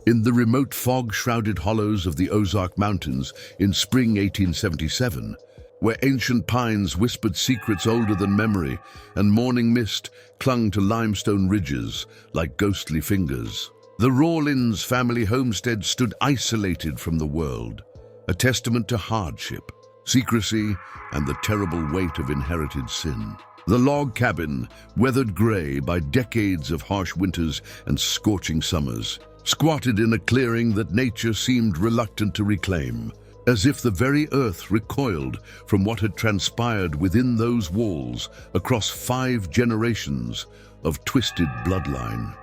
In the remote fog-shrouded hollows of the Ozark Mountains in spring 1877, where ancient pines whispered secrets older than memory and morning mist clung to limestone ridges like ghostly fingers, the Rawlins family homestead stood isolated from the world, a testament to hardship, secrecy, and the terrible weight of inherited sin. The log cabin, weathered gray by decades of harsh winters and scorching summers, squatted in a clearing that nature seemed reluctant to reclaim, as if the very earth recoiled from what had transpired within those walls across 5 generations of twisted bloodline.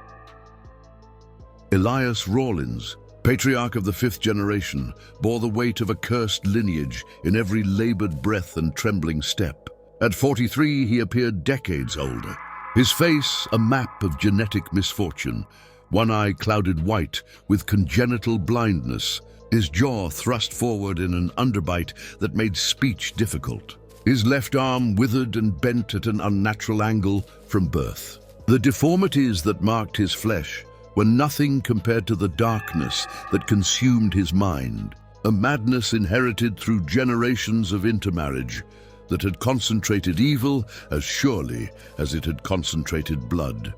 Elias Rawlins, patriarch of the 5th generation, bore the weight of a cursed lineage in every labored breath and trembling step. At 43, he appeared decades older, his face a map of genetic misfortune, one eye clouded white with congenital blindness, his jaw thrust forward in an underbite that made speech difficult, his left arm withered and bent at an unnatural angle from birth. The deformities that marked his flesh were nothing compared to the darkness that consumed his mind, a madness inherited through generations of intermarriage that had concentrated evil as surely as it had concentrated blood.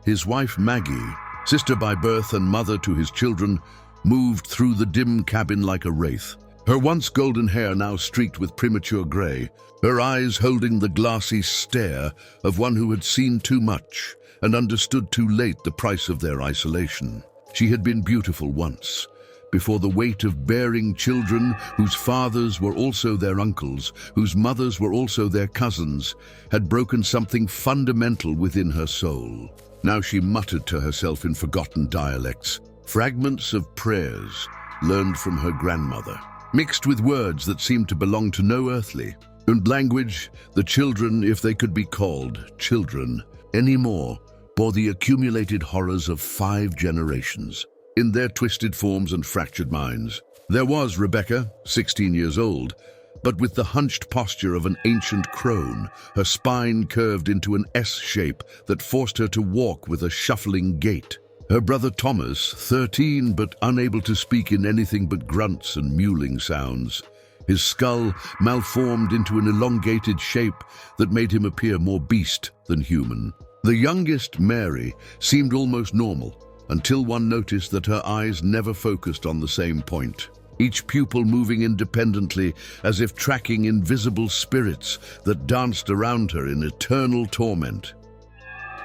His wife Maggie, sister by birth and mother to his children, moved through the dim cabin like a wraith, her once golden hair now streaked with premature gray, her eyes holding the glassy stare of one who had seen too much and understood too late the price of their isolation. She had been beautiful once, before the weight of bearing children whose fathers were also their uncles, whose mothers were also their cousins, had broken something fundamental within her soul. Now she muttered to herself in forgotten dialects, fragments of prayers learned from her grandmother, mixed with words that seemed to belong to no earthly. And language, the children, if they could be called children anymore, bore the accumulated horrors of 5 generations. In their twisted forms and fractured minds, there was Rebecca, 16 years old, but with the hunched posture of an ancient crone, her spine curved into an S shape that forced her to walk with a shuffling gait. Her brother Thomas, 13 but unable to speak in anything but grunts and mewling sounds. His skull malformed into an elongated shape that made him appear more beast than human. The youngest, Mary, seemed almost normal, until one noticed that her eyes never focused on the same point, each pupil moving independently as if tracking invisible spirits that danced around her in eternal torment.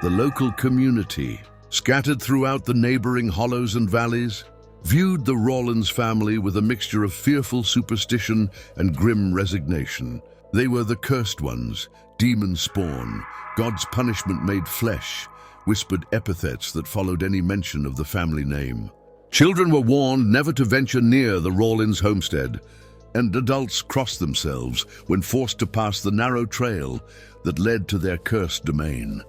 The local community, scattered throughout the neighboring hollows and valleys, viewed the Rawlins family with a mixture of fearful superstition and grim resignation. They were the cursed ones, demon spawn, God's punishment made flesh, whispered epithets that followed any mention of the family name. Children were warned never to venture near the Rawlins homestead, and adults crossed themselves when forced to pass the narrow trail that led to their cursed domain.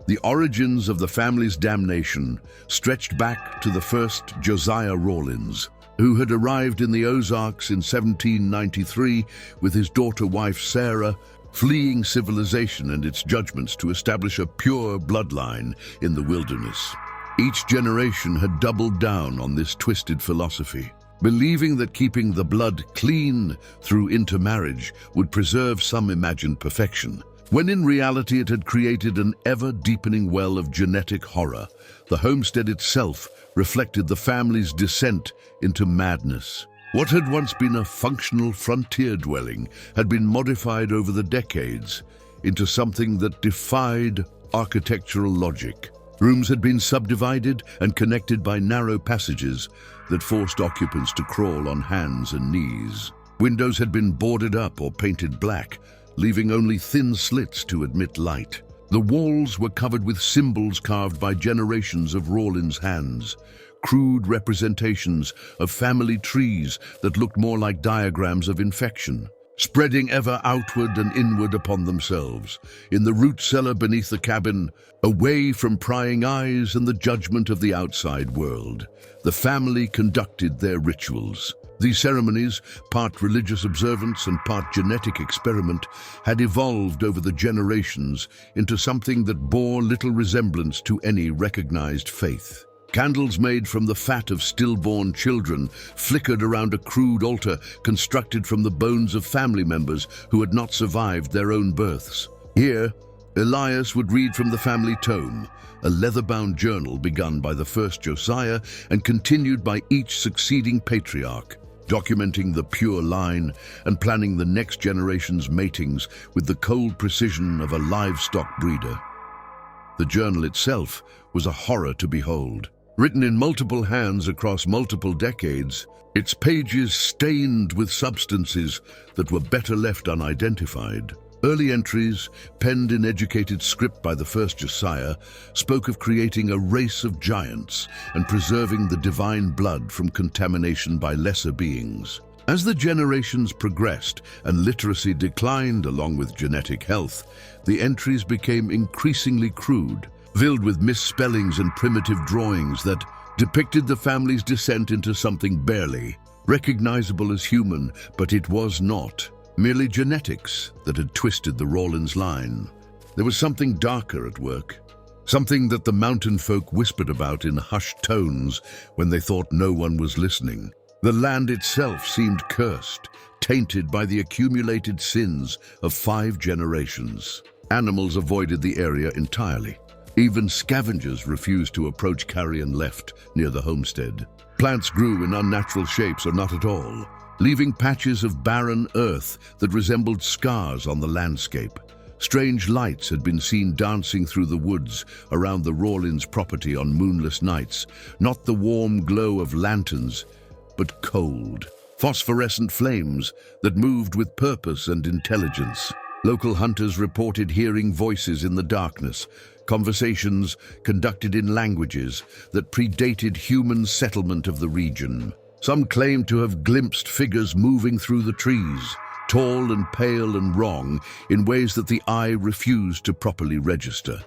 The origins of the family's damnation stretched back to the first Josiah Rawlins, who had arrived in the Ozarks in 1793 with his daughter-wife Sarah, fleeing civilization and its judgments to establish a pure bloodline in the wilderness. Each generation had doubled down on this twisted philosophy, believing that keeping the blood clean through intermarriage would preserve some imagined perfection, when in reality it had created an ever-deepening well of genetic horror. The homestead itself reflected the family's descent into madness. What had once been a functional frontier dwelling had been modified over the decades into something that defied architectural logic. Rooms had been subdivided and connected by narrow passages that forced occupants to crawl on hands and knees. Windows had been boarded up or painted black, leaving only thin slits to admit light. The walls were covered with symbols carved by generations of Rawlins' hands, crude representations of family trees that looked more like diagrams of infection, spreading ever outward and inward upon themselves. In the root cellar beneath the cabin, away from prying eyes and the judgment of the outside world, the family conducted their rituals. These ceremonies, part religious observance and part genetic experiment, had evolved over the generations into something that bore little resemblance to any recognized faith. Candles made from the fat of stillborn children flickered around a crude altar constructed from the bones of family members who had not survived their own births. Here, Elias would read from the family tome, a leather-bound journal begun by the first Josiah and continued by each succeeding patriarch, documenting the pure line and planning the next generation's matings with the cold precision of a livestock breeder. The journal itself was a horror to behold. Written in multiple hands across multiple decades, its pages stained with substances that were better left unidentified. Early entries, penned in educated script by the first Josiah, spoke of creating a race of giants and preserving the divine blood from contamination by lesser beings. As the generations progressed and literacy declined along with genetic health, the entries became increasingly crude, filled with misspellings and primitive drawings that depicted the family's descent into something barely recognizable as human, but it was not merely genetics that had twisted the Rawlins line. There was something darker at work, something that the mountain folk whispered about in hushed tones when they thought no one was listening. The land itself seemed cursed, tainted by the accumulated sins of 5 generations. Animals avoided the area entirely. Even scavengers refused to approach carrion left near the homestead. Plants grew in unnatural shapes or not at all, leaving patches of barren earth that resembled scars on the landscape. Strange lights had been seen dancing through the woods around the Rawlins property on moonless nights, not the warm glow of lanterns, but cold, phosphorescent flames that moved with purpose and intelligence. Local hunters reported hearing voices in the darkness, conversations conducted in languages that predated human settlement of the region. Some claimed to have glimpsed figures moving through the trees, tall and pale and wrong, in ways that the eye refused to properly register.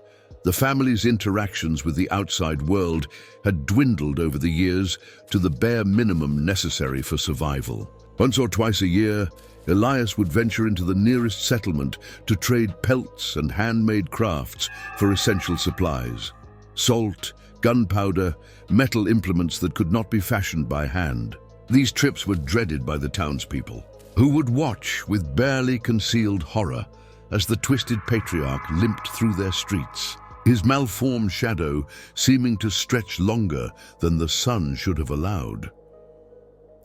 The family's interactions with the outside world had dwindled over the years to the bare minimum necessary for survival. Once or twice a year, Elias would venture into the nearest settlement to trade pelts and handmade crafts for essential supplies. Salt, gunpowder, metal implements that could not be fashioned by hand. These trips were dreaded by the townspeople, who would watch with barely concealed horror as the twisted patriarch limped through their streets, his malformed shadow seeming to stretch longer than the sun should have allowed.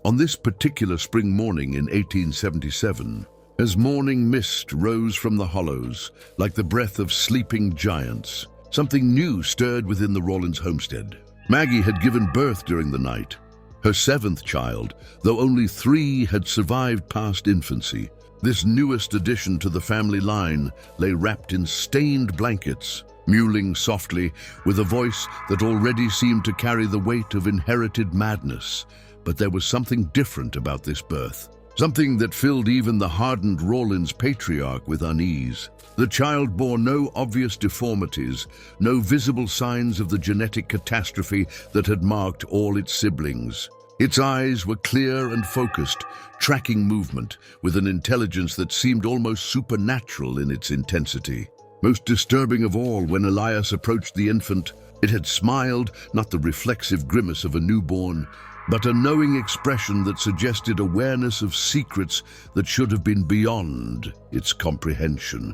On this particular spring morning in 1877, as morning mist rose from the hollows like the breath of sleeping giants, something new stirred within the Rawlins homestead. Maggie had given birth during the night, her 7th child, though only 3 had survived past infancy. This newest addition to the family line lay wrapped in stained blankets, mewling softly with a voice that already seemed to carry the weight of inherited madness. But there was something different about this birth, something that filled even the hardened Rawlins patriarch with unease. The child bore no obvious deformities, no visible signs of the genetic catastrophe that had marked all its siblings. Its eyes were clear and focused, tracking movement with an intelligence that seemed almost supernatural in its intensity. Most disturbing of all, when Elias approached the infant, it had smiled, not the reflexive grimace of a newborn, but a knowing expression that suggested awareness of secrets that should have been beyond its comprehension.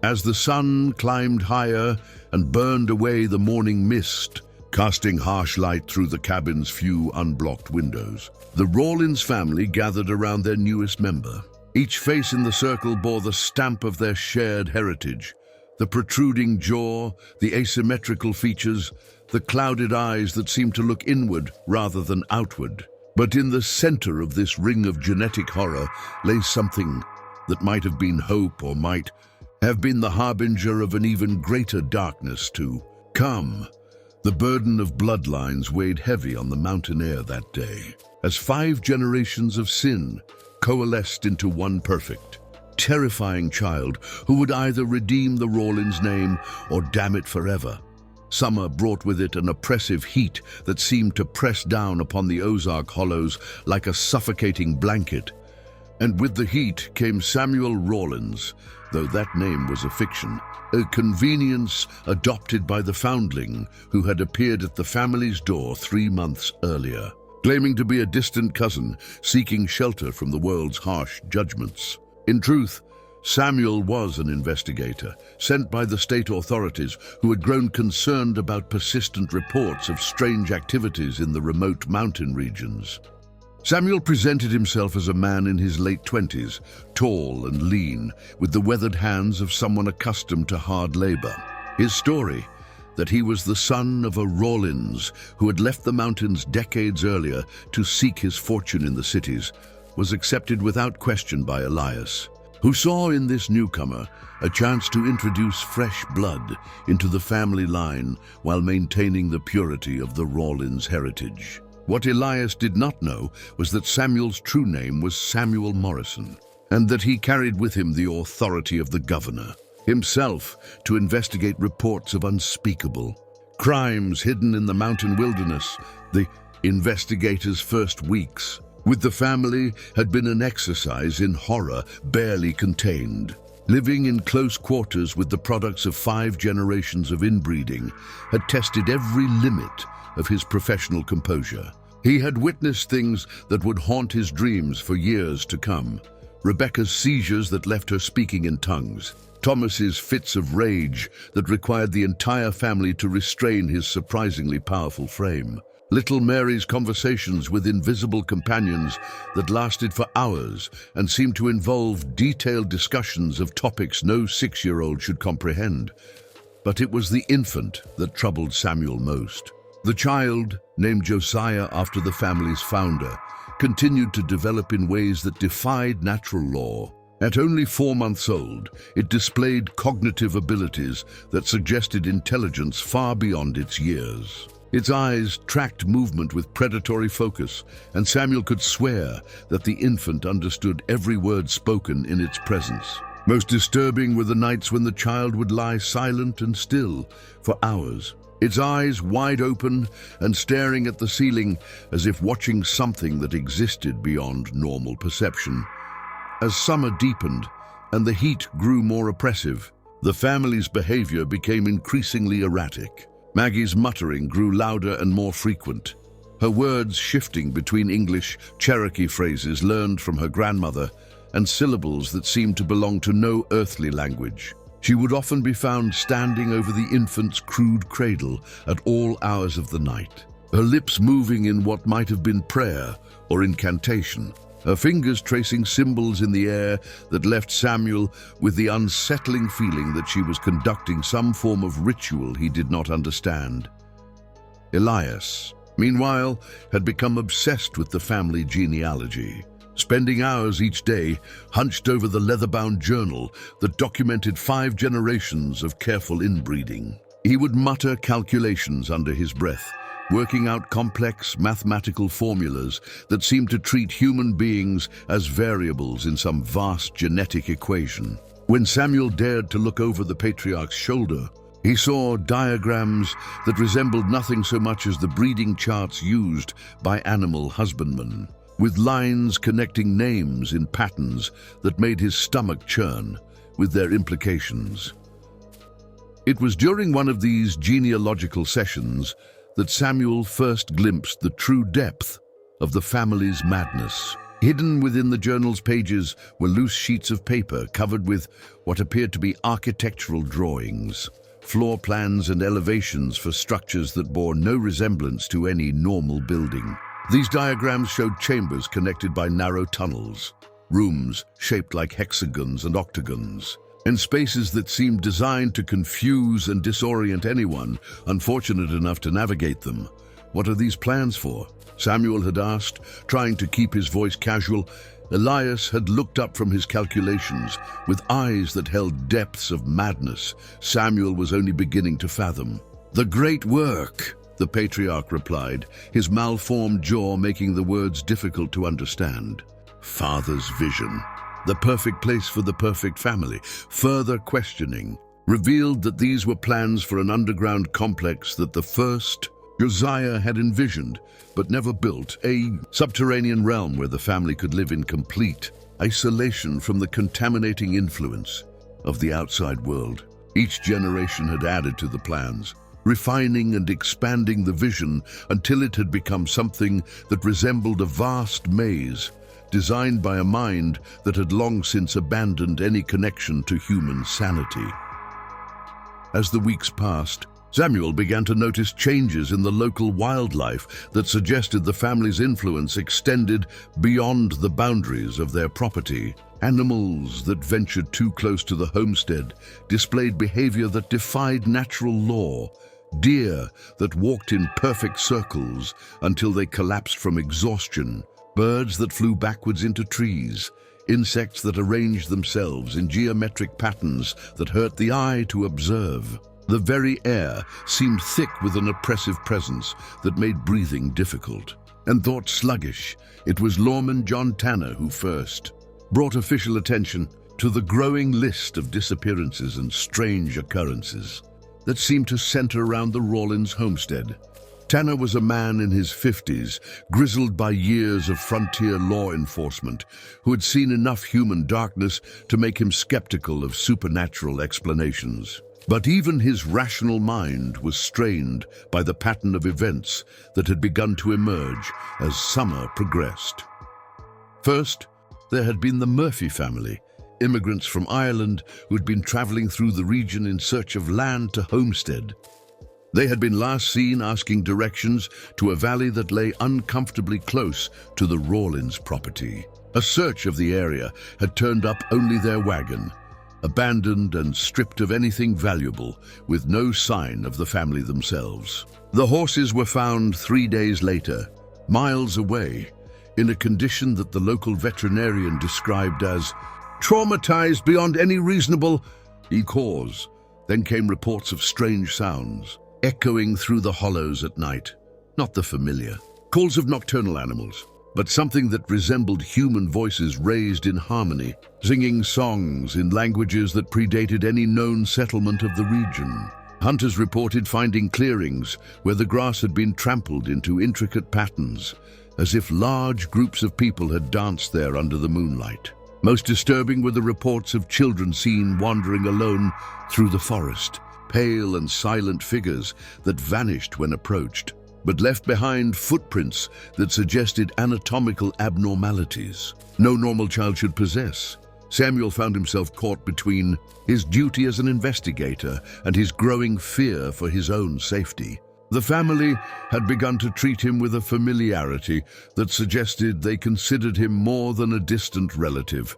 As the sun climbed higher and burned away the morning mist, casting harsh light through the cabin's few unblocked windows, the Rawlins family gathered around their newest member. Each face in the circle bore the stamp of their shared heritage: the protruding jaw, the asymmetrical features, the clouded eyes that seemed to look inward rather than outward. But in the center of this ring of genetic horror lay something that might have been hope or might have been the harbinger of an even greater darkness to come. The burden of bloodlines weighed heavy on the mountain air that day, as 5 generations of sin coalesced into one perfect, terrifying child who would either redeem the Rawlins name or damn it forever. Summer brought with it an oppressive heat that seemed to press down upon the Ozark hollows like a suffocating blanket. And with the heat came Samuel Rawlins, though that name was a fiction, a convenience adopted by the foundling who had appeared at the family's door 3 months earlier, claiming to be a distant cousin seeking shelter from the world's harsh judgments. In truth, Samuel was an investigator sent by the state authorities who had grown concerned about persistent reports of strange activities in the remote mountain regions. Samuel presented himself as a man in his late 20s, tall and lean, with the weathered hands of someone accustomed to hard labor. His story, that he was the son of a Rawlins who had left the mountains decades earlier to seek his fortune in the cities, was accepted without question by Elias, who saw in this newcomer a chance to introduce fresh blood into the family line while maintaining the purity of the Rawlins heritage. What Elias did not know was that Samuel's true name was Samuel Morrison, and that he carried with him the authority of the governor himself to investigate reports of unspeakable crimes hidden in the mountain wilderness. The investigators' first weeks with the family had been an exercise in horror barely contained. Living in close quarters with the products of 5 generations of inbreeding had tested every limit of his professional composure. He had witnessed things that would haunt his dreams for years to come. Rebecca's seizures that left her speaking in tongues. Thomas's fits of rage that required the entire family to restrain his surprisingly powerful frame. Little Mary's conversations with invisible companions that lasted for hours and seemed to involve detailed discussions of topics no 6-year-old should comprehend. But it was the infant that troubled Samuel most. The child, named Josiah after the family's founder, continued to develop in ways that defied natural law. At only 4 months old, it displayed cognitive abilities that suggested intelligence far beyond its years. Its eyes tracked movement with predatory focus, and Samuel could swear that the infant understood every word spoken in its presence. Most disturbing were the nights when the child would lie silent and still for hours, its eyes wide open and staring at the ceiling as if watching something that existed beyond normal perception. As summer deepened and the heat grew more oppressive, the family's behavior became increasingly erratic. Maggie's muttering grew louder and more frequent, her words shifting between English Cherokee phrases learned from her grandmother and syllables that seemed to belong to no earthly language. She would often be found standing over the infant's crude cradle at all hours of the night, her lips moving in what might have been prayer or incantation, her fingers tracing symbols in the air that left Samuel with the unsettling feeling that she was conducting some form of ritual he did not understand. Elias, meanwhile, had become obsessed with the family genealogy, spending hours each day hunched over the leather-bound journal that documented 5 generations of careful inbreeding. He would mutter calculations under his breath, working out complex mathematical formulas that seemed to treat human beings as variables in some vast genetic equation. When Samuel dared to look over the patriarch's shoulder, he saw diagrams that resembled nothing so much as the breeding charts used by animal husbandmen, with lines connecting names in patterns that made his stomach churn with their implications. It was during one of these genealogical sessions that Samuel first glimpsed the true depth of the family's madness. Hidden within the journal's pages were loose sheets of paper covered with what appeared to be architectural drawings, floor plans and elevations for structures that bore no resemblance to any normal building. These diagrams showed chambers connected by narrow tunnels, rooms shaped like hexagons and octagons, and spaces that seemed designed to confuse and disorient anyone unfortunate enough to navigate them. "What are these plans for?" Samuel had asked, trying to keep his voice casual. Elias had looked up from his calculations with eyes that held depths of madness Samuel was only beginning to fathom. "The great work," the patriarch replied, his malformed jaw making the words difficult to understand. "Father's vision. The perfect place for the perfect family." Further questioning revealed that these were plans for an underground complex that the first Josiah had envisioned but never built, a subterranean realm where the family could live in complete isolation from the contaminating influence. of the outside world. Each generation had added to the plans, refining and expanding the vision until it had become something that resembled a vast maze, designed by a mind that had long since abandoned any connection to human sanity. As the weeks passed, Samuel began to notice changes in the local wildlife that suggested the family's influence extended beyond the boundaries of their property. Animals that ventured too close to the homestead displayed behavior that defied natural law. Deer that walked in perfect circles until they collapsed from exhaustion. Birds that flew backwards into trees. Insects that arranged themselves in geometric patterns that hurt the eye to observe. The very air seemed thick with an oppressive presence that made breathing difficult. And thought sluggish, it was Lawman John Tanner who first brought official attention to the growing list of disappearances and strange occurrences that seemed to center around the Rawlins homestead. Tanner was a man in his 50s, grizzled by years of frontier law enforcement, who had seen enough human darkness to make him skeptical of supernatural explanations. But even his rational mind was strained by the pattern of events that had begun to emerge as summer progressed. First, there had been the Murphy family, immigrants from Ireland who had been traveling through the region in search of land to homestead. They had been last seen asking directions to a valley that lay uncomfortably close to the Rawlins property. A search of the area had turned up only their wagon, abandoned and stripped of anything valuable, with no sign of the family themselves. The horses were found 3 days later, miles away, in a condition that the local veterinarian described as traumatized beyond any reasonable cause. Then came reports of strange sounds, echoing through the hollows at night. Not the familiar calls of nocturnal animals, but something that resembled human voices raised in harmony, singing songs in languages that predated any known settlement of the region. Hunters reported finding clearings where the grass had been trampled into intricate patterns, as if large groups of people had danced there under the moonlight. Most disturbing were the reports of children seen wandering alone through the forest, pale and silent figures that vanished when approached, but left behind footprints that suggested anatomical abnormalities no normal child should possess. Samuel found himself caught between his duty as an investigator and his growing fear for his own safety. The family had begun to treat him with a familiarity that suggested they considered him more than a distant relative.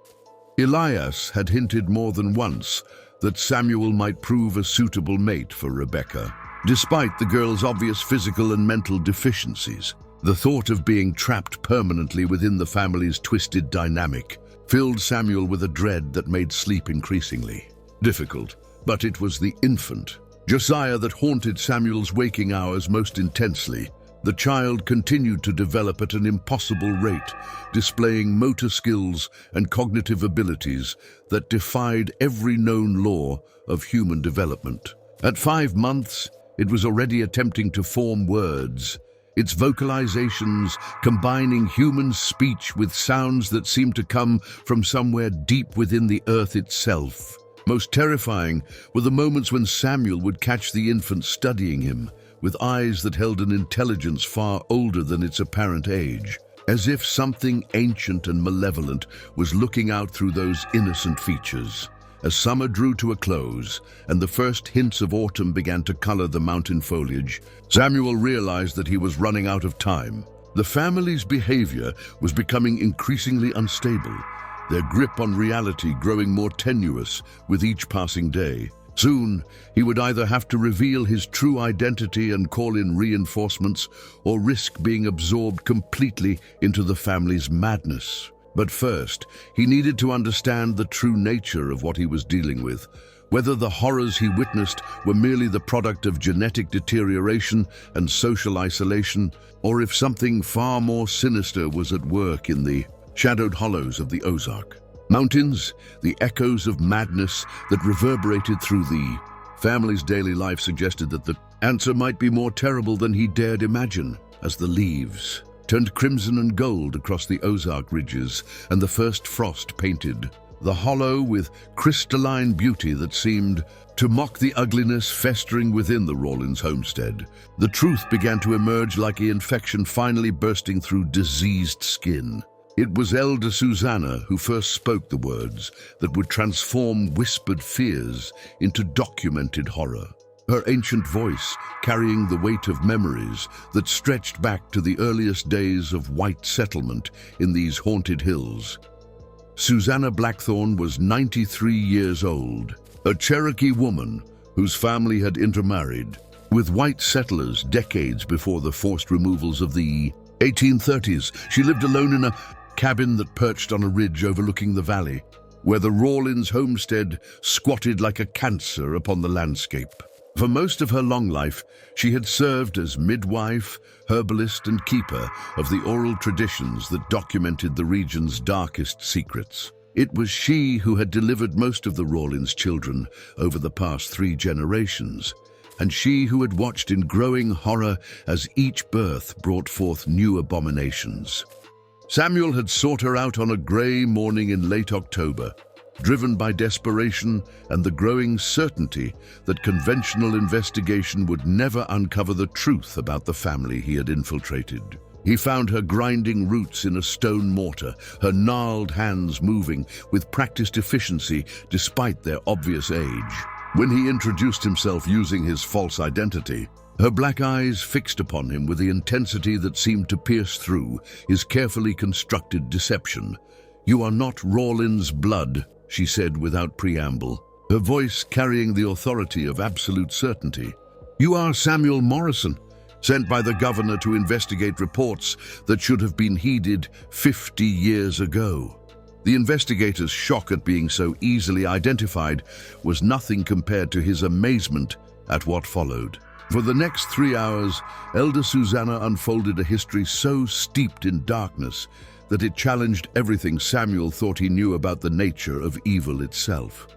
Elias had hinted more than once that Samuel might prove a suitable mate for Rebecca. Despite the girl's obvious physical and mental deficiencies, the thought of being trapped permanently within the family's twisted dynamic filled Samuel with a dread that made sleep increasingly difficult. But it was the infant, Josiah, that haunted Samuel's waking hours most intensely. The child continued to develop at an impossible rate, displaying motor skills and cognitive abilities that defied every known law of human development. At 5 months, it was already attempting to form words, its vocalizations combining human speech with sounds that seemed to come from somewhere deep within the earth itself. Most terrifying were the moments when Samuel would catch the infant studying him, with eyes that held an intelligence far older than its apparent age, as if something ancient and malevolent was looking out through those innocent features. As summer drew to a close and the first hints of autumn began to color the mountain foliage, Samuel realized that he was running out of time. The family's behavior was becoming increasingly unstable, their grip on reality growing more tenuous with each passing day. Soon, he would either have to reveal his true identity and call in reinforcements, or risk being absorbed completely into the family's madness. But first, he needed to understand the true nature of what he was dealing with, whether the horrors he witnessed were merely the product of genetic deterioration and social isolation, or if something far more sinister was at work in the shadowed hollows of the Ozark Mountains. The echoes of madness that reverberated through the family's daily life suggested that the answer might be more terrible than he dared imagine. As the leaves turned crimson and gold across the Ozark ridges and the first frost painted the hollow with crystalline beauty that seemed to mock the ugliness festering within the Rawlins homestead. The truth began to emerge like an infection finally bursting through diseased skin. It was Elder Susanna who first spoke the words that would transform whispered fears into documented horror. Her ancient voice carrying the weight of memories that stretched back to the earliest days of white settlement in these haunted hills. Susanna Blackthorne was 93 years old, a Cherokee woman whose family had intermarried with white settlers decades before the forced removals of the 1830s. She lived alone in a cabin that perched on a ridge overlooking the valley, where the Rawlins homestead squatted like a cancer upon the landscape. For most of her long life, she had served as midwife, herbalist, and keeper of the oral traditions that documented the region's darkest secrets. It was she who had delivered most of the Rawlins children over the past 3 generations, and she who had watched in growing horror as each birth brought forth new abominations. Samuel had sought her out on a grey morning in late October, driven by desperation and the growing certainty that conventional investigation would never uncover the truth about the family he had infiltrated. He found her grinding roots in a stone mortar, her gnarled hands moving with practiced efficiency despite their obvious age. When he introduced himself using his false identity, her black eyes fixed upon him with the intensity that seemed to pierce through his carefully constructed deception. "You are not Rawlins' blood," she said without preamble, her voice carrying the authority of absolute certainty. "You are Samuel Morrison, sent by the governor to investigate reports that should have been heeded 50 years ago." The investigator's shock at being so easily identified was nothing compared to his amazement at what followed. For the next 3 hours, Elder Susanna unfolded a history so steeped in darkness that it challenged everything Samuel thought he knew about the nature of evil itself.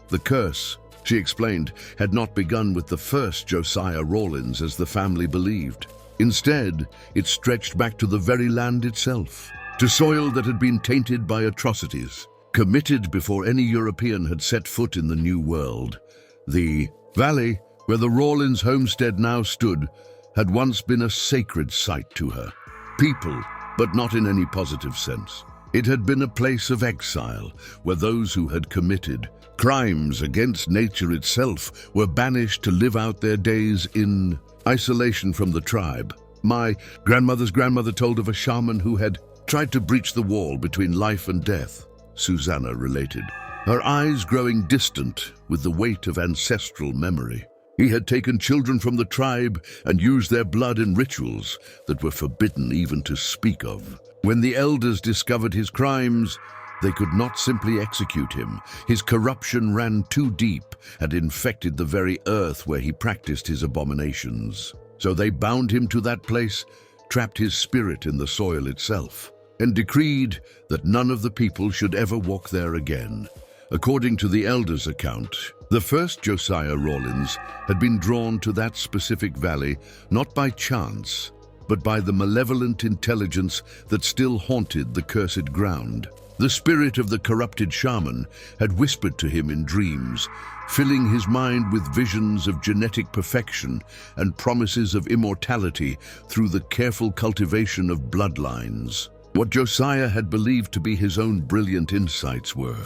The curse, she explained, had not begun with the first Josiah Rawlins as the family believed. Instead, it stretched back to the very land itself, to soil that had been tainted by atrocities, committed before any European had set foot in the New World. The valley where the Rawlins homestead now stood had once been a sacred site to her. People, but not in any positive sense. It had been a place of exile, where those who had committed crimes against nature itself were banished to live out their days in isolation from the tribe. My grandmother's grandmother told of a shaman who had tried to breach the wall between life and death, Susanna related, her eyes growing distant with the weight of ancestral memory. He had taken children from the tribe and used their blood in rituals that were forbidden even to speak of. When the elders discovered his crimes, they could not simply execute him. His corruption ran too deep and infected the very earth where he practiced his abominations. So they bound him to that place, trapped his spirit in the soil itself, and decreed that none of the people should ever walk there again. According to the elders' account, the first Josiah Rawlins had been drawn to that specific valley not by chance, but by the malevolent intelligence that still haunted the cursed ground. The spirit of the corrupted shaman had whispered to him in dreams, filling his mind with visions of genetic perfection and promises of immortality through the careful cultivation of bloodlines. What Josiah had believed to be his own brilliant insights were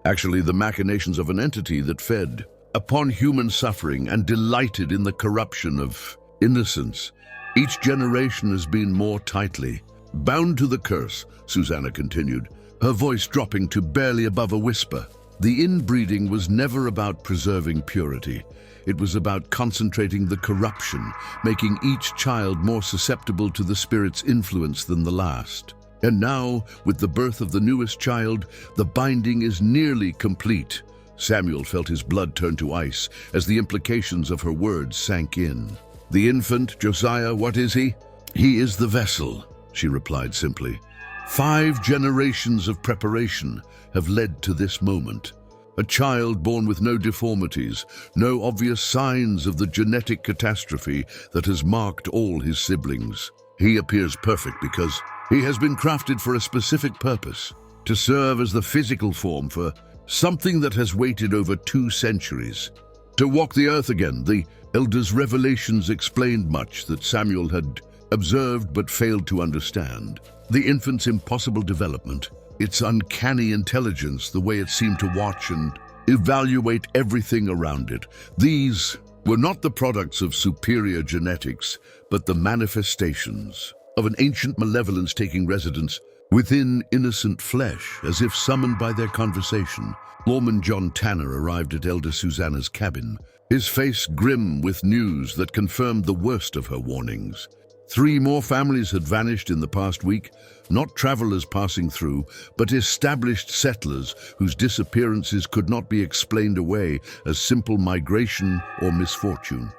actually the machinations of an entity that fed upon human suffering and delighted in the corruption of innocence. Each generation has been more tightly bound to the curse, Susanna continued, her voice dropping to barely above a whisper. The inbreeding was never about preserving purity. It was about concentrating the corruption, making each child more susceptible to the spirit's influence than the last. And now, with the birth of the newest child, the binding is nearly complete. Samuel felt his blood turn to ice as the implications of her words sank in. The infant, Josiah, what is he? He is the vessel, she replied simply. 5 generations of preparation have led to this moment. A child born with no deformities, no obvious signs of the genetic catastrophe that has marked all his siblings. He appears perfect because he has been crafted for a specific purpose, to serve as the physical form for something that has waited over 2 centuries. To walk the earth again, the elders' revelations explained much that Samuel had observed but failed to understand. The infant's impossible development, its uncanny intelligence, the way it seemed to watch and evaluate everything around it. These were not the products of superior genetics, but the manifestations of an ancient malevolence taking residence within innocent flesh, as if summoned by their conversation. Lawman John Tanner arrived at Elder Susanna's cabin, his face grim with news that confirmed the worst of her warnings. 3 more families had vanished in the past week, not travelers passing through, but established settlers whose disappearances could not be explained away as simple migration or misfortune.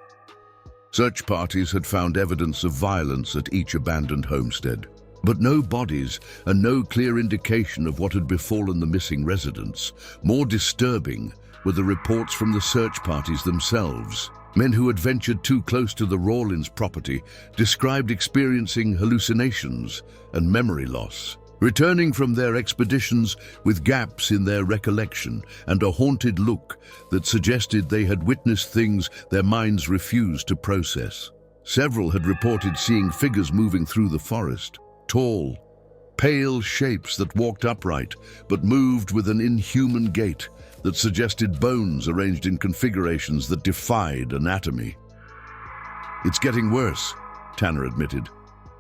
Search parties had found evidence of violence at each abandoned homestead, but no bodies and no clear indication of what had befallen the missing residents. More disturbing were the reports from the search parties themselves. Men who had ventured too close to the Rawlins property described experiencing hallucinations and memory loss, returning from their expeditions with gaps in their recollection and a haunted look that suggested they had witnessed things their minds refused to process. Several had reported seeing figures moving through the forest, tall, pale shapes that walked upright but moved with an inhuman gait that suggested bones arranged in configurations that defied anatomy. "It's getting worse," Tanner admitted,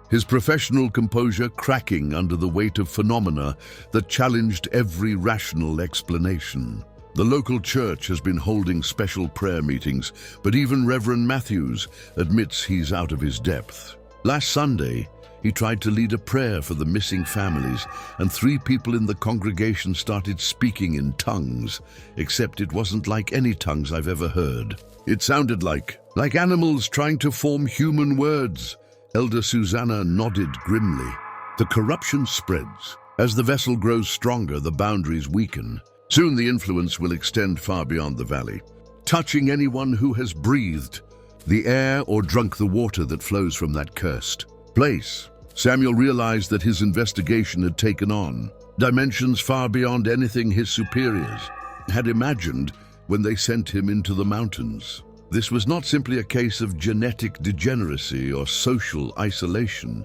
his professional composure cracking under the weight of phenomena that challenged every rational explanation. The local church has been holding special prayer meetings, but even Reverend Matthews admits he's out of his depth. Last Sunday, he tried to lead a prayer for the missing families, and 3 people in the congregation started speaking in tongues, except it wasn't like any tongues I've ever heard. It sounded like animals trying to form human words. Elder Susanna nodded grimly. The corruption spreads. As the vessel grows stronger, the boundaries weaken. Soon the influence will extend far beyond the valley, touching anyone who has breathed the air or drunk the water that flows from that cursed place. Samuel realized that his investigation had taken on dimensions far beyond anything his superiors had imagined when they sent him into the mountains. This was not simply a case of genetic degeneracy or social isolation.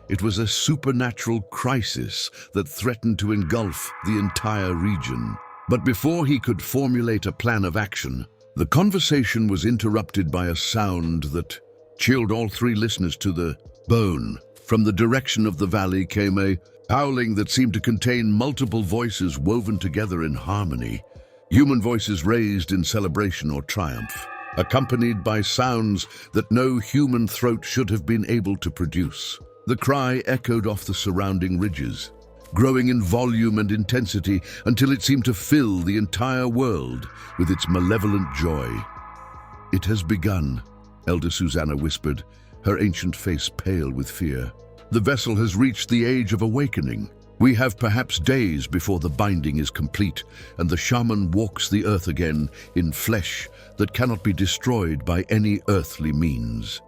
It was a supernatural crisis that threatened to engulf the entire region. But before he could formulate a plan of action, the conversation was interrupted by a sound that chilled all 3 listeners to the bone. From the direction of the valley came a howling that seemed to contain multiple voices woven together in harmony, human voices raised in celebration or triumph, accompanied by sounds that no human throat should have been able to produce. The cry echoed off the surrounding ridges, growing in volume and intensity until it seemed to fill the entire world with its malevolent joy. "It has begun," Elder Susanna whispered, her ancient face pale with fear. "The vessel has reached the age of awakening. We have perhaps days before the binding is complete and the shaman walks the earth again in flesh that cannot be destroyed by any earthly means."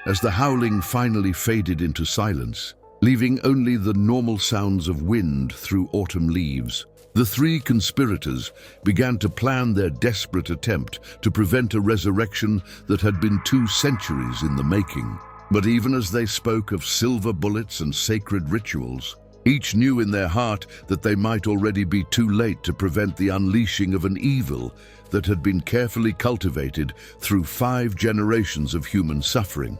As the howling finally faded into silence, leaving only the normal sounds of wind through autumn leaves, the 3 conspirators began to plan their desperate attempt to prevent a resurrection that had been 2 centuries in the making. But even as they spoke of silver bullets and sacred rituals, each knew in their heart that they might already be too late to prevent the unleashing of an evil that had been carefully cultivated through 5 generations of human suffering.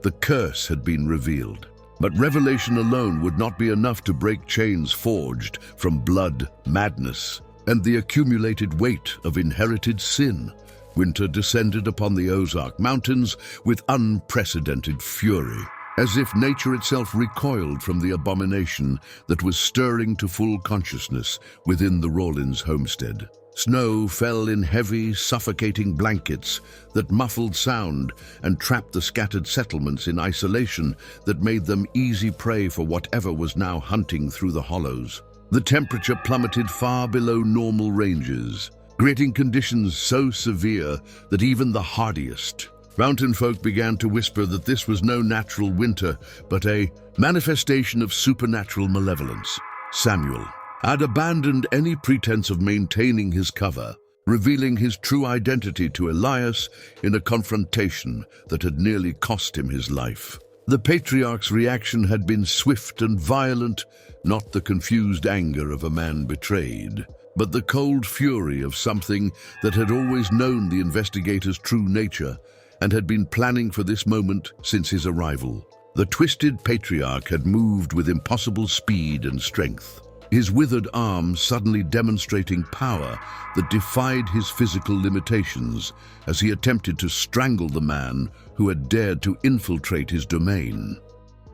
The curse had been revealed, but revelation alone would not be enough to break chains forged from blood, madness, and the accumulated weight of inherited sin. Winter descended upon the Ozark Mountains with unprecedented fury, as if nature itself recoiled from the abomination that was stirring to full consciousness within the Rawlins homestead. Snow fell in heavy, suffocating blankets that muffled sound and trapped the scattered settlements in isolation that made them easy prey for whatever was now hunting through the hollows. The temperature plummeted far below normal ranges, creating conditions so severe that even the hardiest Mountain folk began to whisper that this was no natural winter, but a manifestation of supernatural malevolence. Samuel had abandoned any pretense of maintaining his cover, revealing his true identity to Elias in a confrontation that had nearly cost him his life. The patriarch's reaction had been swift and violent, not the confused anger of a man betrayed, but the cold fury of something that had always known the investigator's true nature and had been planning for this moment since his arrival. The twisted patriarch had moved with impossible speed and strength, his withered arms suddenly demonstrating power that defied his physical limitations as he attempted to strangle the man who had dared to infiltrate his domain.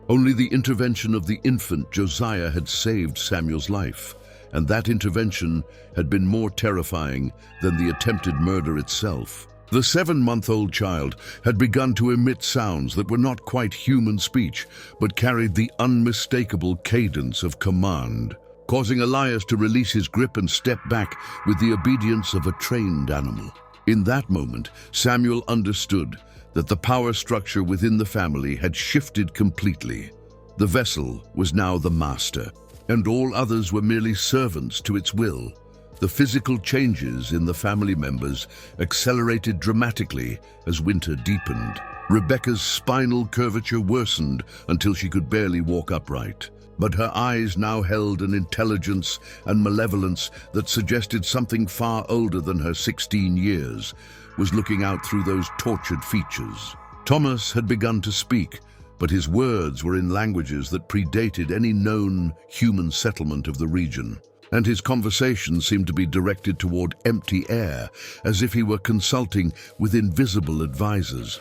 Only the intervention of the infant Josiah had saved Samuel's life, and that intervention had been more terrifying than the attempted murder itself. The 7-month-old child had begun to emit sounds that were not quite human speech, but carried the unmistakable cadence of command, causing Elias to release his grip and step back with the obedience of a trained animal. In that moment, Samuel understood that the power structure within the family had shifted completely. The vessel was now the master, and all others were merely servants to its will. The physical changes in the family members accelerated dramatically as winter deepened. Rebecca's spinal curvature worsened until she could barely walk upright, but her eyes now held an intelligence and malevolence that suggested something far older than her 16 years was looking out through those tortured features. Thomas had begun to speak, but his words were in languages that predated any known human settlement of the region, and his conversation seemed to be directed toward empty air, as if he were consulting with invisible advisors.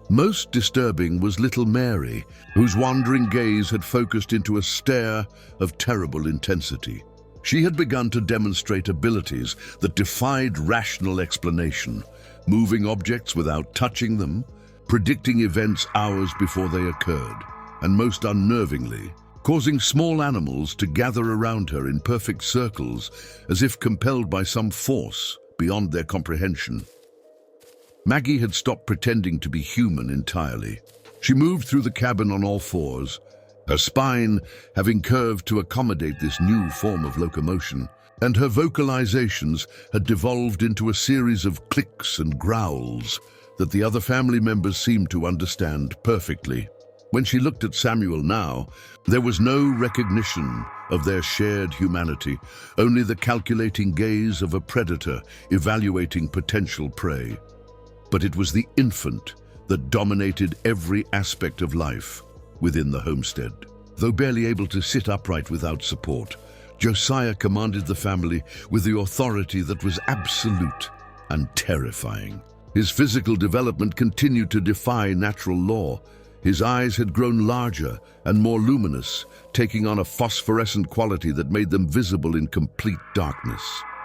Most disturbing was little Mary, whose wandering gaze had focused into a stare of terrible intensity. She had begun to demonstrate abilities that defied rational explanation, moving objects without touching them, predicting events hours before they occurred, and most unnervingly, causing small animals to gather around her in perfect circles as if compelled by some force beyond their comprehension. Maggie had stopped pretending to be human entirely. She moved through the cabin on all fours, her spine having curved to accommodate this new form of locomotion, and her vocalizations had devolved into a series of clicks and growls that the other family members seemed to understand perfectly. When she looked at Samuel now, there was no recognition of their shared humanity, only the calculating gaze of a predator evaluating potential prey. But it was the infant that dominated every aspect of life within the homestead. Though barely able to sit upright without support, Josiah commanded the family with the authority that was absolute and terrifying. His physical development continued to defy natural law. His eyes had grown larger and more luminous, taking on a phosphorescent quality that made them visible in complete darkness.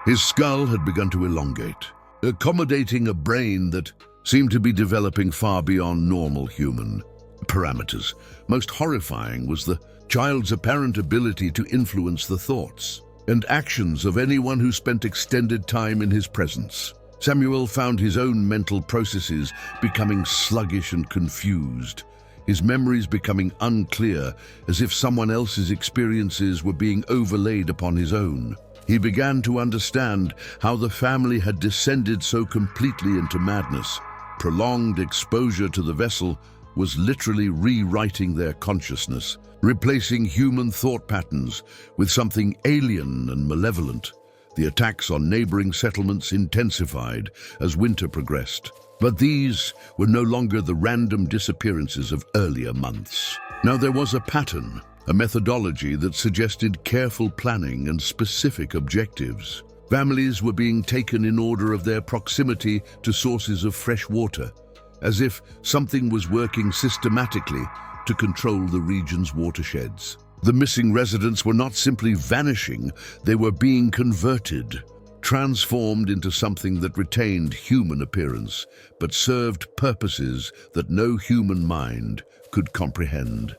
His skull had begun to elongate, accommodating a brain that seemed to be developing far beyond normal human parameters. Most horrifying was the child's apparent ability to influence the thoughts and actions of anyone who spent extended time in his presence. Samuel found his own mental processes becoming sluggish and confused, his memories becoming unclear, as if someone else's experiences were being overlaid upon his own. He began to understand how the family had descended so completely into madness. Prolonged exposure to the vessel was literally rewriting their consciousness, replacing human thought patterns with something alien and malevolent. The attacks on neighboring settlements intensified as winter progressed, but these were no longer the random disappearances of earlier months. Now there was a pattern, a methodology that suggested careful planning and specific objectives. Families were being taken in order of their proximity to sources of fresh water, as if something was working systematically to control the region's watersheds. The missing residents were not simply vanishing, they were being converted, transformed into something that retained human appearance, but served purposes that no human mind could comprehend.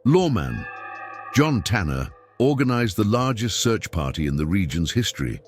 Lawman John Tanner organized the largest search party in the region's history,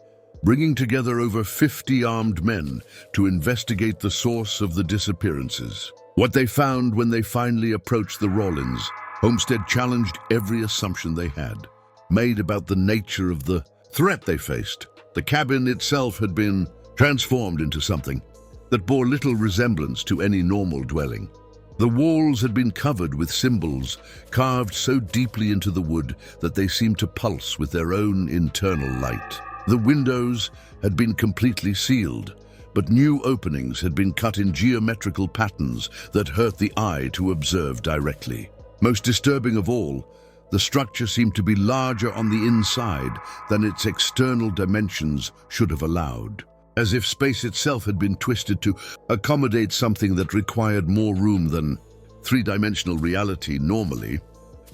bringing together over 50 armed men to investigate the source of the disappearances. What they found when they finally approached the Rawlins homestead challenged every assumption they had made about the nature of the threat they faced. The cabin itself had been transformed into something that bore little resemblance to any normal dwelling. The walls had been covered with symbols carved so deeply into the wood that they seemed to pulse with their own internal light. The windows had been completely sealed, but new openings had been cut in geometrical patterns that hurt the eye to observe directly. Most disturbing of all, the structure seemed to be larger on the inside than its external dimensions should have allowed, as if space itself had been twisted to accommodate something that required more room than three-dimensional reality normally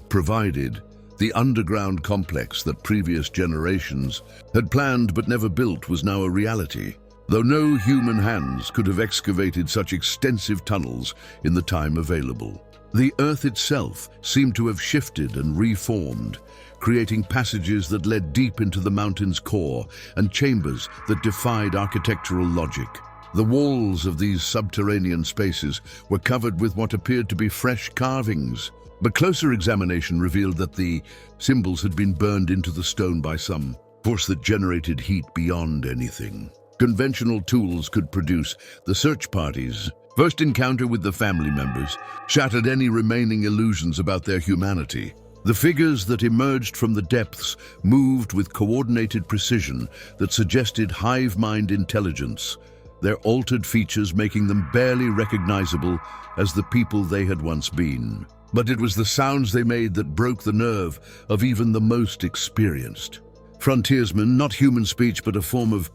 provided. The underground complex that previous generations had planned but never built was now a reality, though no human hands could have excavated such extensive tunnels in the time available. The earth itself seemed to have shifted and reformed, creating passages that led deep into the mountain's core and chambers that defied architectural logic. The walls of these subterranean spaces were covered with what appeared to be fresh carvings, but closer examination revealed that the symbols had been burned into the stone by some force that generated heat beyond anything conventional tools could produce. The search party's first encounter with the family members shattered any remaining illusions about their humanity. The figures that emerged from the depths moved with coordinated precision that suggested hive mind intelligence, their altered features making them barely recognizable as the people they had once been. But it was the sounds they made that broke the nerve of even the most experienced frontiersmen, not human speech, but a form of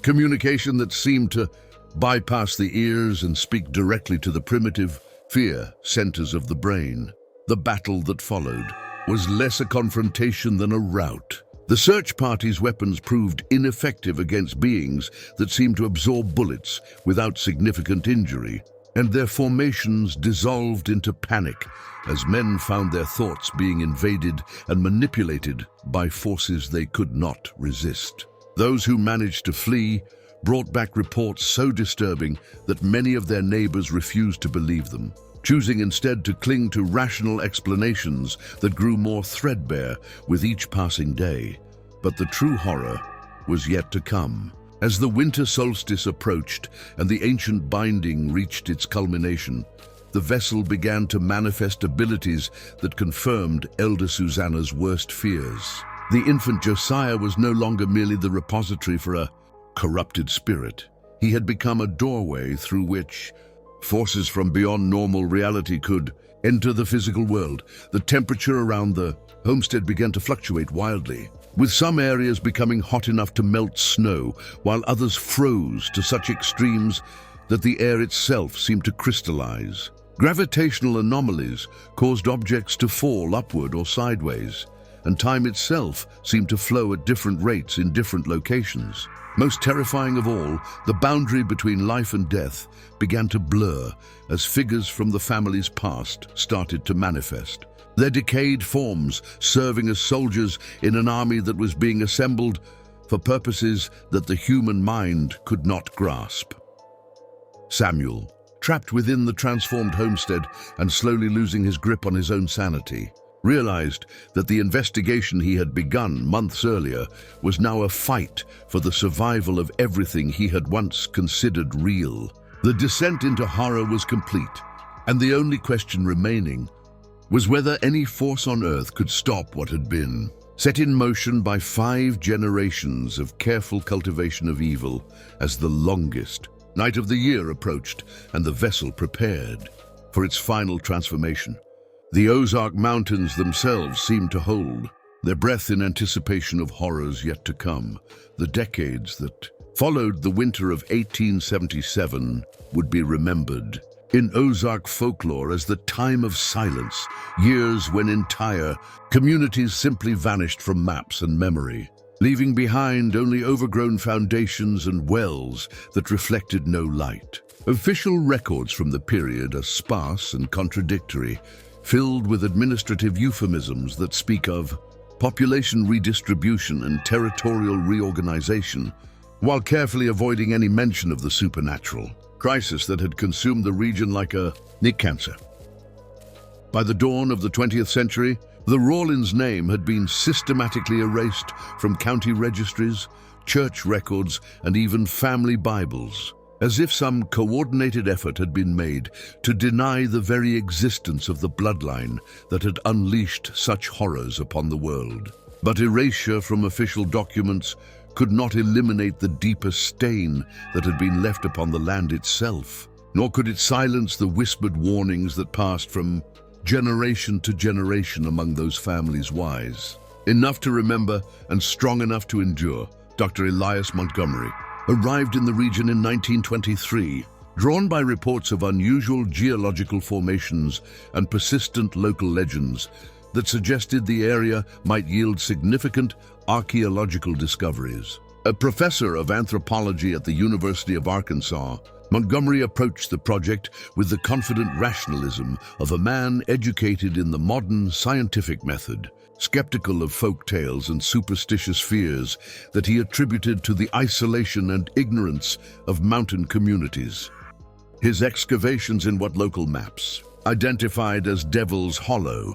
communication that seemed to bypass the ears and speak directly to the primitive fear centers of the brain. The battle that followed was less a confrontation than a rout. The search party's weapons proved ineffective against beings that seemed to absorb bullets without significant injury, and their formations dissolved into panic as men found their thoughts being invaded and manipulated by forces they could not resist. Those who managed to flee brought back reports so disturbing that many of their neighbors refused to believe them, choosing instead to cling to rational explanations that grew more threadbare with each passing day. But the true horror was yet to come. As the winter solstice approached and the ancient binding reached its culmination, the vessel began to manifest abilities that confirmed Elder Susanna's worst fears. The infant Josiah was no longer merely the repository for a corrupted spirit. He had become a doorway through which forces from beyond normal reality could enter the physical world. The temperature around the homestead began to fluctuate wildly, with some areas becoming hot enough to melt snow, while others froze to such extremes that the air itself seemed to crystallize. Gravitational anomalies caused objects to fall upward or sideways, and time itself seemed to flow at different rates in different locations. Most terrifying of all, the boundary between life and death began to blur as figures from the family's past started to manifest. Their decayed forms serving as soldiers in an army that was being assembled for purposes that the human mind could not grasp. Samuel, trapped within the transformed homestead and slowly losing his grip on his own sanity, realized that the investigation he had begun months earlier was now a fight for the survival of everything he had once considered real. The descent into horror was complete, and the only question remaining was whether any force on earth could stop what had been. Set in motion by 5 generations of careful cultivation of evil, as the longest night of the year approached and the vessel prepared for its final transformation. The Ozark Mountains themselves seemed to hold their breath in anticipation of horrors yet to come. The decades that followed the winter of 1877 would be remembered in Ozark folklore as the time of silence, years when entire communities simply vanished from maps and memory, leaving behind only overgrown foundations and wells that reflected no light. Official records from the period are sparse and contradictory, filled with administrative euphemisms that speak of population redistribution and territorial reorganization, while carefully avoiding any mention of the supernatural crisis that had consumed the region like a cancer. By the dawn of the 20th century, the Rawlins name had been systematically erased from county registries, church records, and even family Bibles, as if some coordinated effort had been made to deny the very existence of the bloodline that had unleashed such horrors upon the world. But erasure from official documents could not eliminate the deeper stain that had been left upon the land itself, nor could it silence the whispered warnings that passed from generation to generation among those families wise. Enough to remember and strong enough to endure, Dr. Elias Montgomery arrived in the region in 1923, drawn by reports of unusual geological formations and persistent local legends that suggested the area might yield significant archaeological discoveries. A professor of anthropology at the University of Arkansas, Montgomery approached the project with the confident rationalism of a man educated in the modern scientific method, skeptical of folk tales and superstitious fears that he attributed to the isolation and ignorance of mountain communities. His excavations in what local maps identified as Devil's Hollow,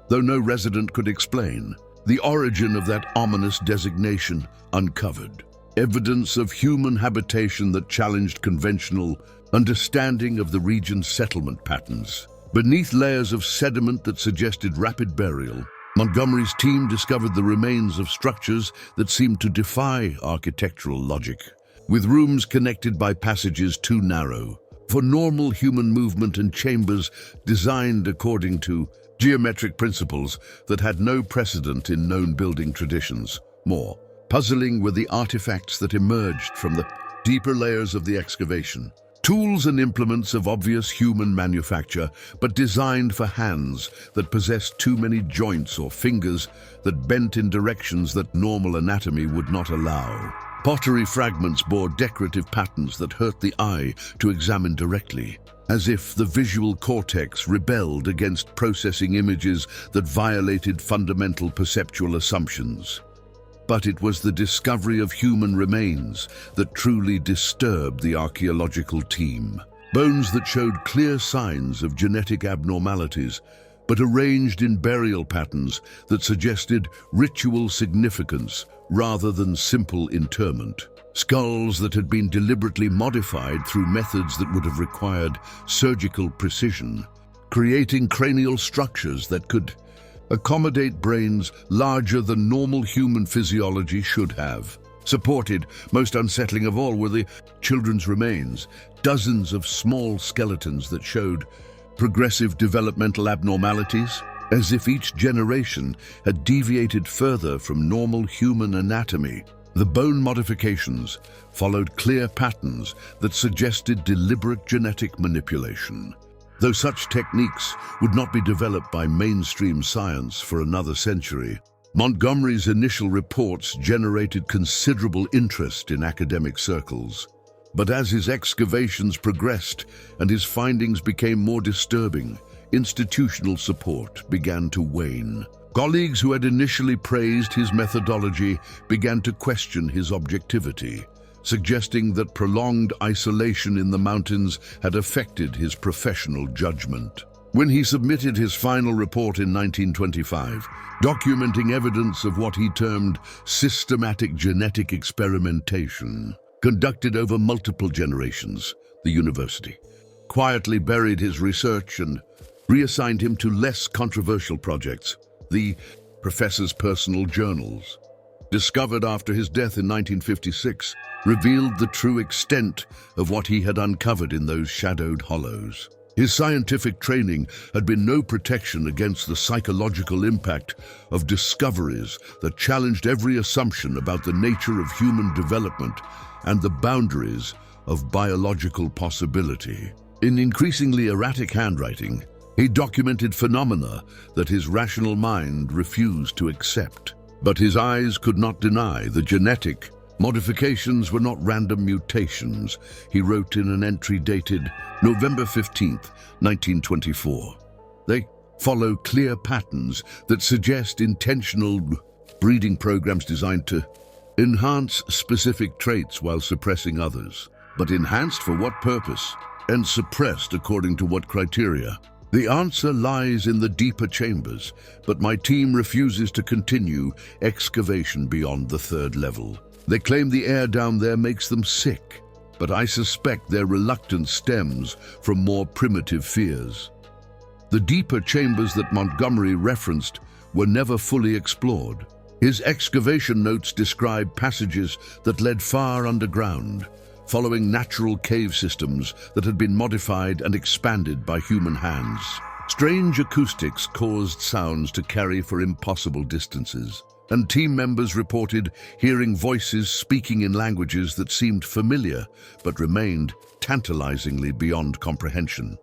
though no resident could explain, the origin of that ominous designation uncovered evidence of human habitation that challenged conventional understanding of the region's settlement patterns. Beneath layers of sediment that suggested rapid burial, Montgomery's team discovered the remains of structures that seemed to defy architectural logic, with rooms connected by passages too narrow for normal human movement and chambers designed according to geometric principles that had no precedent in known building traditions. More puzzling were the artifacts that emerged from the deeper layers of the excavation. Tools and implements of obvious human manufacture, but designed for hands that possessed too many joints or fingers that bent in directions that normal anatomy would not allow. Pottery fragments bore decorative patterns that hurt the eye to examine directly, as if the visual cortex rebelled against processing images that violated fundamental perceptual assumptions. But it was the discovery of human remains that truly disturbed the archaeological team. Bones that showed clear signs of genetic abnormalities, but arranged in burial patterns that suggested ritual significance rather than simple interment. Skulls that had been deliberately modified through methods that would have required surgical precision, creating cranial structures that could accommodate brains larger than normal human physiology should have. Supported, most unsettling of all, were the children's remains, dozens of small skeletons that showed progressive developmental abnormalities, as if each generation had deviated further from normal human anatomy. The bone modifications followed clear patterns that suggested deliberate genetic manipulation. Though such techniques would not be developed by mainstream science for another century, Montgomery's initial reports generated considerable interest in academic circles. But as his excavations progressed and his findings became more disturbing, institutional support began to wane. Colleagues who had initially praised his methodology began to question his objectivity, suggesting that prolonged isolation in the mountains had affected his professional judgment. When he submitted his final report in 1925, documenting evidence of what he termed systematic genetic experimentation, conducted over multiple generations, the university quietly buried his research and reassigned him to less controversial projects, the professor's personal journals. Discovered after his death in 1956, revealed the true extent of what he had uncovered in those shadowed hollows. His scientific training had been no protection against the psychological impact of discoveries that challenged every assumption about the nature of human development and the boundaries of biological possibility. In increasingly erratic handwriting, he documented phenomena that his rational mind refused to accept. But his eyes could not deny the genetic modifications were not random mutations, he wrote in an entry dated November 15, 1924. They follow clear patterns that suggest intentional breeding programs designed to enhance specific traits while suppressing others. But enhanced for what purpose? And suppressed according to what criteria? The answer lies in the deeper chambers, but my team refuses to continue excavation beyond the 3rd level. They claim the air down there makes them sick, but I suspect their reluctance stems from more primitive fears. The deeper chambers that Montgomery referenced were never fully explored. His excavation notes describe passages that led far underground, following natural cave systems that had been modified and expanded by human hands. Strange acoustics caused sounds to carry for impossible distances, and team members reported hearing voices speaking in languages that seemed familiar but remained tantalizingly beyond comprehension.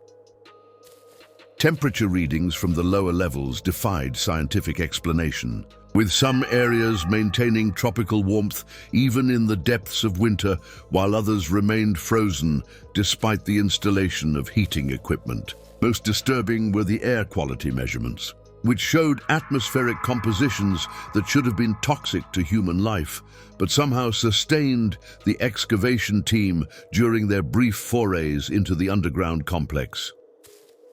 Temperature readings from the lower levels defied scientific explanation, with some areas maintaining tropical warmth even in the depths of winter, while others remained frozen despite the installation of heating equipment. Most disturbing were the air quality measurements, which showed atmospheric compositions that should have been toxic to human life, but somehow sustained the excavation team during their brief forays into the underground complex.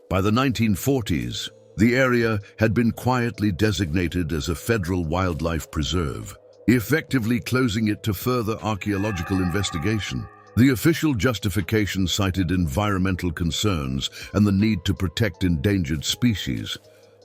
By the 1940s, the area had been quietly designated as a federal wildlife preserve, effectively closing it to further archaeological investigation. The official justification cited environmental concerns and the need to protect endangered species,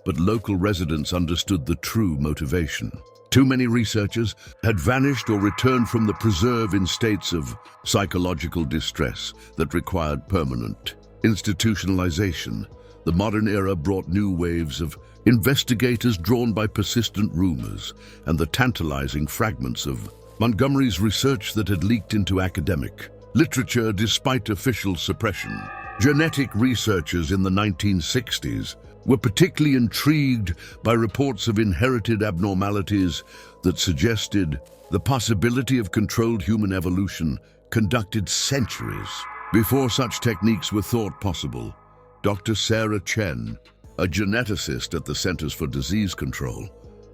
but local residents understood the true motivation. Too many researchers had vanished or returned from the preserve in states of psychological distress that required permanent institutionalization. The modern era brought new waves of investigators drawn by persistent rumors and the tantalizing fragments of Montgomery's research that had leaked into academic literature despite official suppression. Genetic researchers in the 1960s were particularly intrigued by reports of inherited abnormalities that suggested the possibility of controlled human evolution conducted centuries before such techniques were thought possible. Dr. Sarah Chen, a geneticist at the Centers for Disease Control,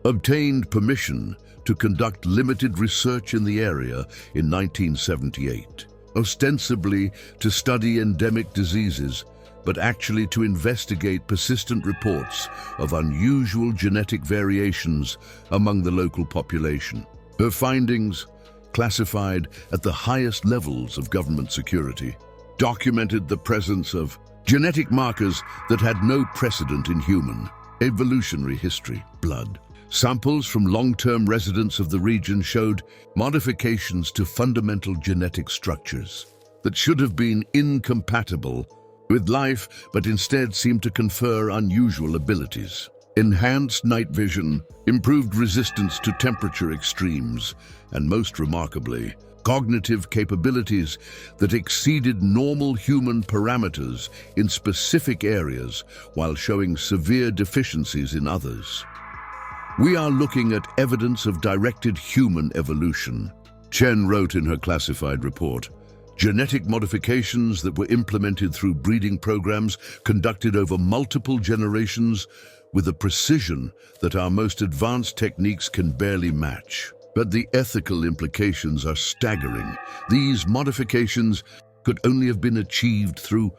obtained permission to conduct limited research in the area in 1978, ostensibly to study endemic diseases, but actually to investigate persistent reports of unusual genetic variations among the local population. Her findings, classified at the highest levels of government security, documented the presence of genetic markers that had no precedent in human evolutionary history. Blood samples from long-term residents of the region showed modifications to fundamental genetic structures that should have been incompatible with life, but instead seemed to confer unusual abilities. Enhanced night vision, improved resistance to temperature extremes, and most remarkably, cognitive capabilities that exceeded normal human parameters in specific areas while showing severe deficiencies in others. We are looking at evidence of directed human evolution, Chen wrote in her classified report. Genetic modifications that were implemented through breeding programs conducted over multiple generations with a precision that our most advanced techniques can barely match. But the ethical implications are staggering. These modifications could only have been achieved through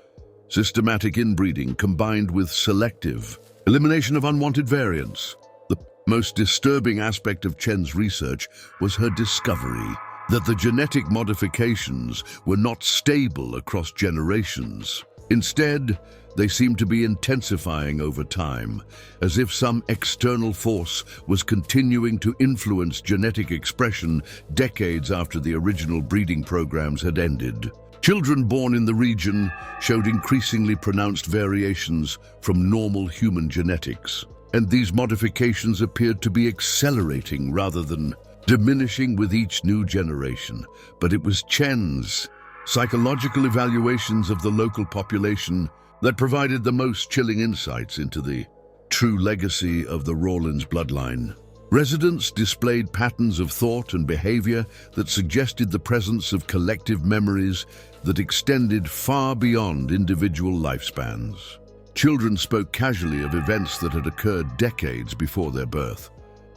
systematic inbreeding combined with selective elimination of unwanted variants. The most disturbing aspect of Chen's research was her discovery that the genetic modifications were not stable across generations. Instead, they seemed to be intensifying over time, as if some external force was continuing to influence genetic expression decades after the original breeding programs had ended. Children born in the region showed increasingly pronounced variations from normal human genetics, and these modifications appeared to be accelerating rather than diminishing with each new generation. But it was Chen's psychological evaluations of the local population that provided the most chilling insights into the true legacy of the Rawlins bloodline. Residents displayed patterns of thought and behavior that suggested the presence of collective memories that extended far beyond individual lifespans. Children spoke casually of events that had occurred decades before their birth,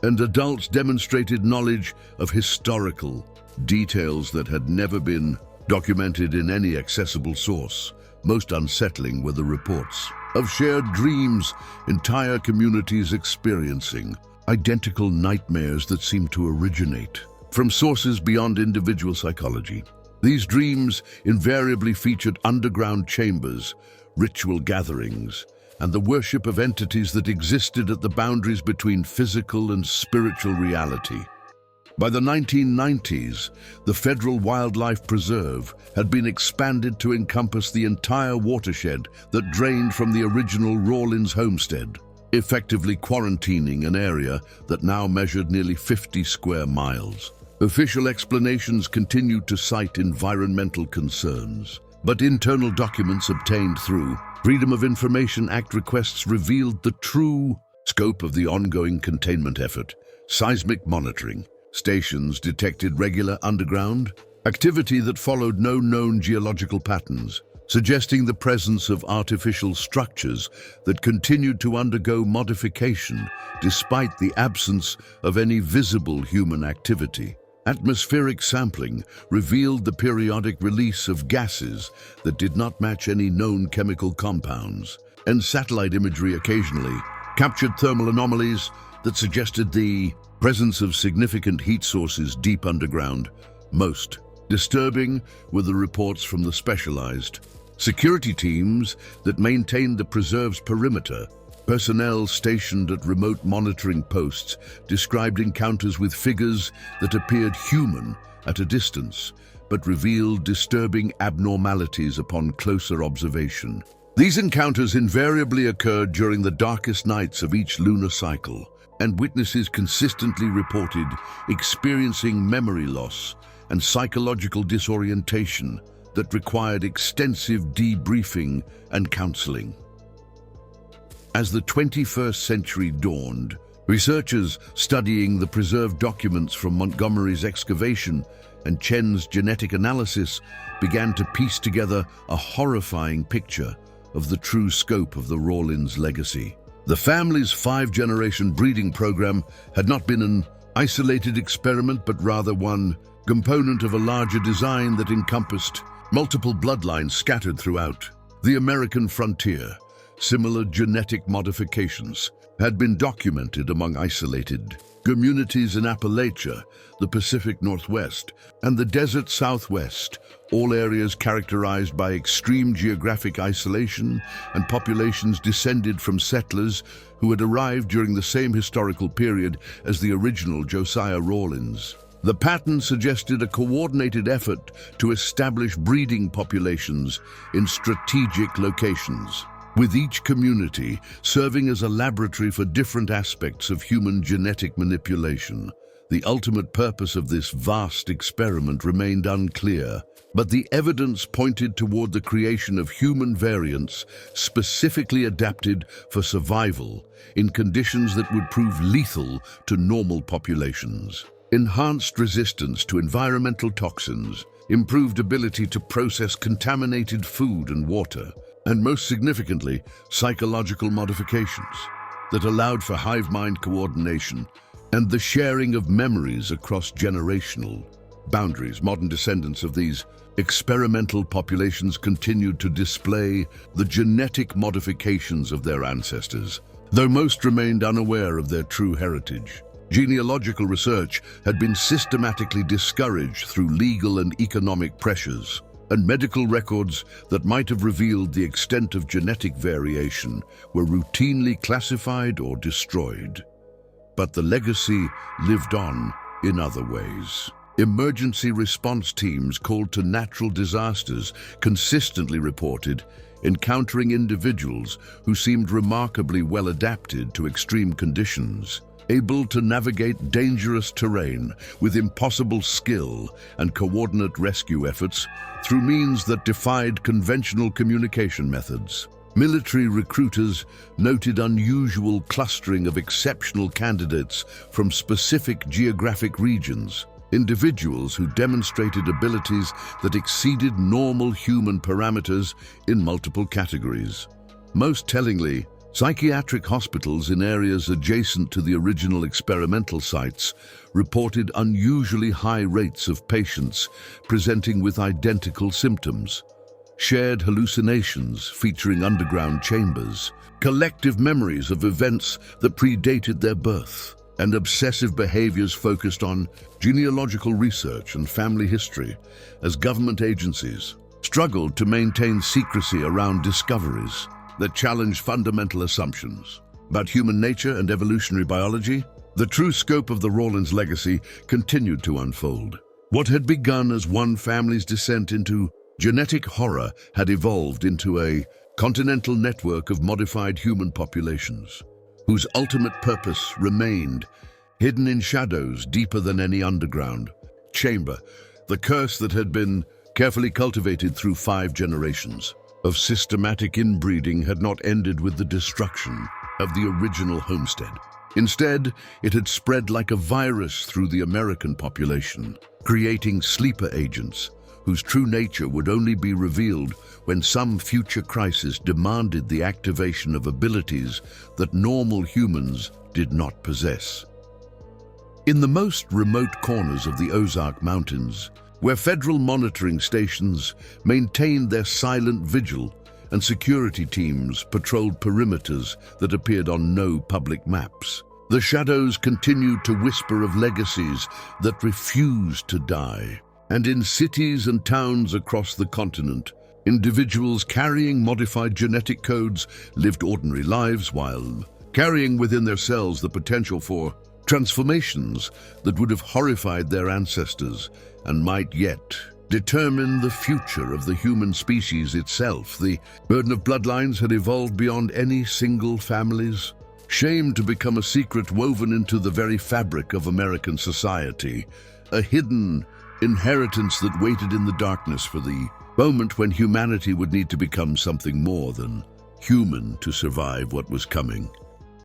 and adults demonstrated knowledge of historical details that had never been documented in any accessible source. Most unsettling were the reports of shared dreams, entire communities experiencing identical nightmares that seemed to originate from sources beyond individual psychology. These dreams invariably featured underground chambers, ritual gatherings, and the worship of entities that existed at the boundaries between physical and spiritual reality. By the 1990s, the Federal Wildlife Preserve had been expanded to encompass the entire watershed that drained from the original Rawlins homestead, effectively quarantining an area that now measured nearly 50 square miles. Official explanations continued to cite environmental concerns, but internal documents obtained through Freedom of Information Act requests revealed the true scope of the ongoing containment effort. Seismic monitoring stations detected regular underground activity that followed no known geological patterns, suggesting the presence of artificial structures that continued to undergo modification despite the absence of any visible human activity. Atmospheric sampling revealed the periodic release of gases that did not match any known chemical compounds, and satellite imagery occasionally captured thermal anomalies that suggested the presence of significant heat sources deep underground. Most disturbing were the reports from the specialized security teams that maintained the preserve's perimeter. Personnel stationed at remote monitoring posts described encounters with figures that appeared human at a distance, but revealed disturbing abnormalities upon closer observation. These encounters invariably occurred during the darkest nights of each lunar cycle, and witnesses consistently reported experiencing memory loss and psychological disorientation that required extensive debriefing and counseling. As the 21st century dawned, researchers studying the preserved documents from Montgomery's excavation and Chen's genetic analysis began to piece together a horrifying picture of the true scope of the Rawlins legacy. The family's 5-generation breeding program had not been an isolated experiment, but rather one component of a larger design that encompassed multiple bloodlines scattered throughout the American frontier. Similar genetic modifications had been documented among isolated communities in Appalachia, the Pacific Northwest, and the Desert Southwest, all areas characterized by extreme geographic isolation and populations descended from settlers who had arrived during the same historical period as the original Josiah Rawlins. The pattern suggested a coordinated effort to establish breeding populations in strategic locations, with each community serving as a laboratory for different aspects of human genetic manipulation. The ultimate purpose of this vast experiment remained unclear, but the evidence pointed toward the creation of human variants specifically adapted for survival in conditions that would prove lethal to normal populations. Enhanced resistance to environmental toxins, improved ability to process contaminated food and water, and most significantly, psychological modifications that allowed for hive mind coordination and the sharing of memories across generational boundaries. Modern descendants of these experimental populations continued to display the genetic modifications of their ancestors, though most remained unaware of their true heritage. Genealogical research had been systematically discouraged through legal and economic pressures, and medical records that might have revealed the extent of genetic variation were routinely classified or destroyed. But the legacy lived on in other ways. Emergency response teams called to natural disasters consistently reported encountering individuals who seemed remarkably well adapted to extreme conditions, able to navigate dangerous terrain with impossible skill and coordinate rescue efforts through means that defied conventional communication methods. Military recruiters noted unusual clustering of exceptional candidates from specific geographic regions, individuals who demonstrated abilities that exceeded normal human parameters in multiple categories. Most tellingly, Psychiatric hospitals in areas adjacent to the original experimental sites reported unusually high rates of patients presenting with identical symptoms. Shared hallucinations featuring underground chambers, collective memories of events that predated their birth, and obsessive behaviors focused on genealogical research and family history as government agencies struggled to maintain secrecy around discoveries that challenged fundamental assumptions about human nature and evolutionary biology. The true scope of the Rawlins legacy continued to unfold. What had begun as one family's descent into genetic horror had evolved into a continental network of modified human populations, whose ultimate purpose remained hidden in shadows deeper than any underground chamber. The curse that had been carefully cultivated through 5 generations of systematic inbreeding had not ended with the destruction of the original homestead. Instead, it had spread like a virus through the American population, creating sleeper agents whose true nature would only be revealed when some future crisis demanded the activation of abilities that normal humans did not possess. In the most remote corners of the Ozark Mountains, where federal monitoring stations maintained their silent vigil and security teams patrolled perimeters that appeared on no public maps, the shadows continued to whisper of legacies that refused to die. And in cities and towns across the continent, individuals carrying modified genetic codes lived ordinary lives while carrying within their cells the potential for transformations that would have horrified their ancestors and might yet determine the future of the human species itself. The burden of bloodlines had evolved beyond any single family's shame to become a secret woven into the very fabric of American society, a hidden inheritance that waited in the darkness for the moment when humanity would need to become something more than human to survive what was coming.